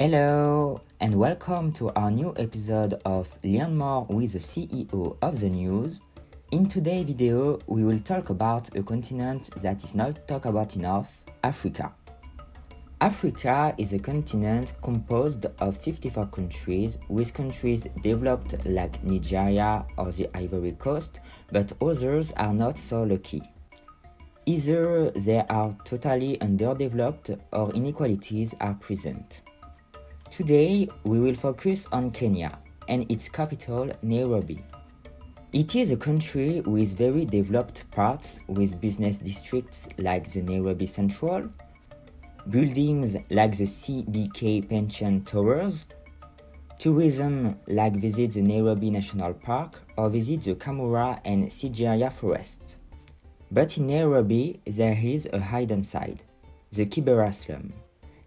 Hello and welcome to our new episode of Learn More with the CEO of the News. In today's video, we will talk about a continent that is not talked about enough, Africa. Africa is a continent composed of 54 countries, with countries developed like Nigeria or the Ivory Coast, but others are not so lucky. Either they are totally underdeveloped or inequalities are present. Today, we will focus on Kenya and its capital, Nairobi. It is a country with very developed parts with business districts like the Nairobi Central, buildings like the CBK Pension Towers, tourism like visit the Nairobi National Park or visit the Kamura and Sigeria Forest. But in Nairobi, there is a hidden side, the Kibera slum.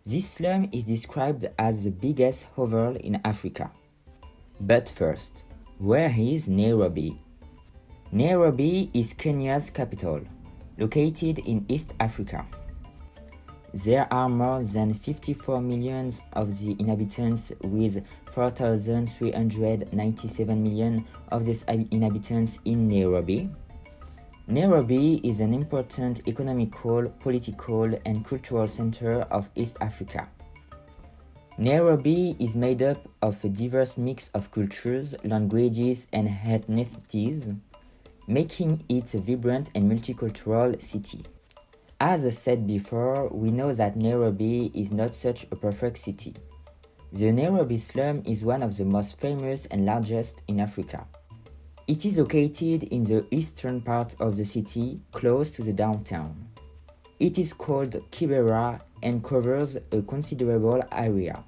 This slum is described as the biggest hovel in Africa. But first, where is Nairobi? Nairobi is Kenya's capital, located in East Africa. There are more than 54 million of the inhabitants, with 4,397 million of these inhabitants in Nairobi. Nairobi is an important economical, political, and cultural center of East Africa. Nairobi is made up of a diverse mix of cultures, languages, and ethnicities, making it a vibrant and multicultural city. As I said before, we know that Nairobi is not such a perfect city. The Nairobi slum is one of the most famous and largest in Africa. It is located in the eastern part of the city, close to the downtown. It is called Kibera and covers a considerable area.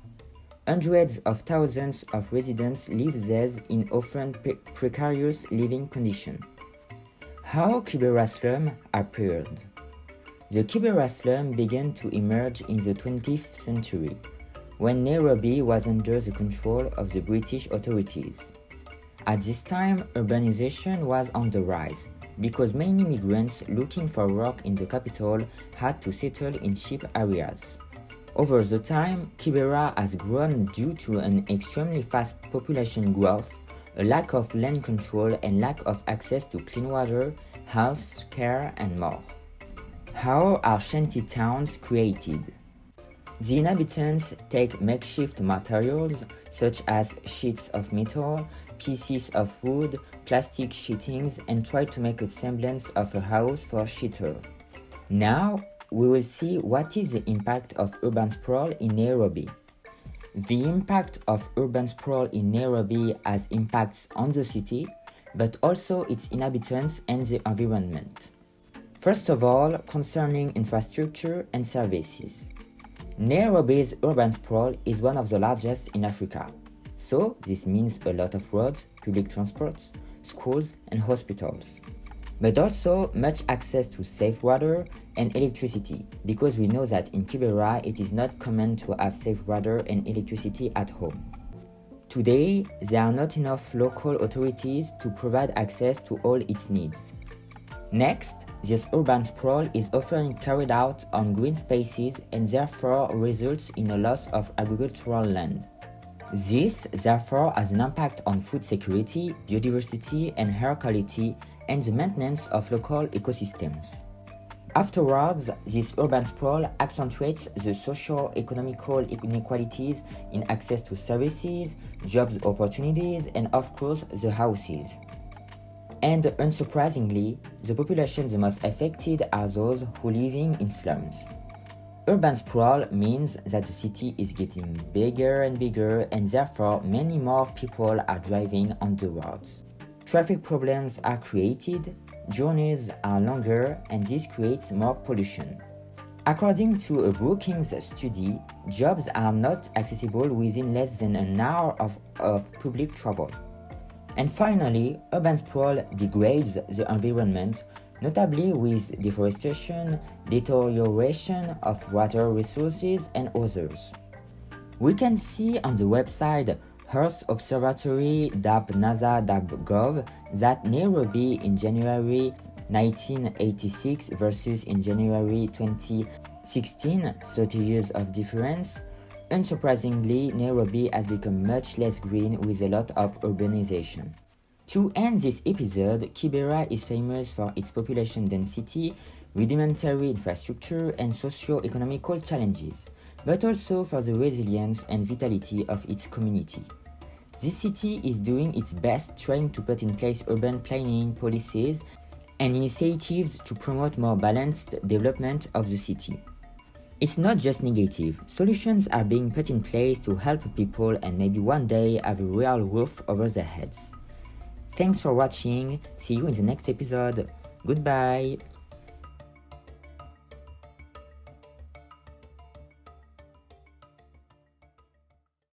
Hundreds of thousands of residents live there in often precarious living conditions. How Kibera slum appeared? The Kibera slum began to emerge in the 20th century, when Nairobi was under the control of the British authorities. At this time, urbanization was on the rise, because many migrants looking for work in the capital had to settle in cheap areas. Over the time, Kibera has grown due to an extremely fast population growth, a lack of land control, and lack of access to clean water, health care, and more. How are shanty towns created? The inhabitants take makeshift materials such as sheets of metal, pieces of wood, plastic sheetings, and try to make a semblance of a house for shelter. Now, we will see what is the impact of urban sprawl in Nairobi. The impact of urban sprawl in Nairobi has impacts on the city, but also its inhabitants and the environment. First of all, concerning infrastructure and services. Nairobi's urban sprawl is one of the largest in Africa. So, this means a lot of roads, public transports, schools, and hospitals. But also much access to safe water and electricity, because we know that in Kibera it is not common to have safe water and electricity at home. Today, there are not enough local authorities to provide access to all its needs. Next, this urban sprawl is often carried out on green spaces and therefore results in a loss of agricultural land. This, therefore, has an impact on food security, biodiversity, and air quality, and the maintenance of local ecosystems. Afterwards, this urban sprawl accentuates the socio-economical inequalities in access to services, jobs opportunities, and of course, the houses. And unsurprisingly, the population the most affected are those who living in slums. Urban sprawl means that the city is getting bigger and bigger, and therefore many more people are driving on the roads. Traffic problems are created, journeys are longer, and this creates more pollution. According to a Brookings study, jobs are not accessible within less than an hour of public travel. And finally, urban sprawl degrades the environment, notably with deforestation, deterioration of water resources, and others. We can see on the website earthobservatory.nasa.gov that Nairobi in January 1986 versus in January 2016, 30 years of difference, Unsurprisingly, Nairobi has become much less green with a lot of urbanization. To end this episode, Kibera is famous for its population density, rudimentary infrastructure, and socio-economical challenges, but also for the resilience and vitality of its community. This city is doing its best trying to put in place urban planning policies and initiatives to promote more balanced development of the city. It's not just negative, solutions are being put in place to help people and maybe one day have a real roof over their heads. Thanks for watching, see you in the next episode, goodbye!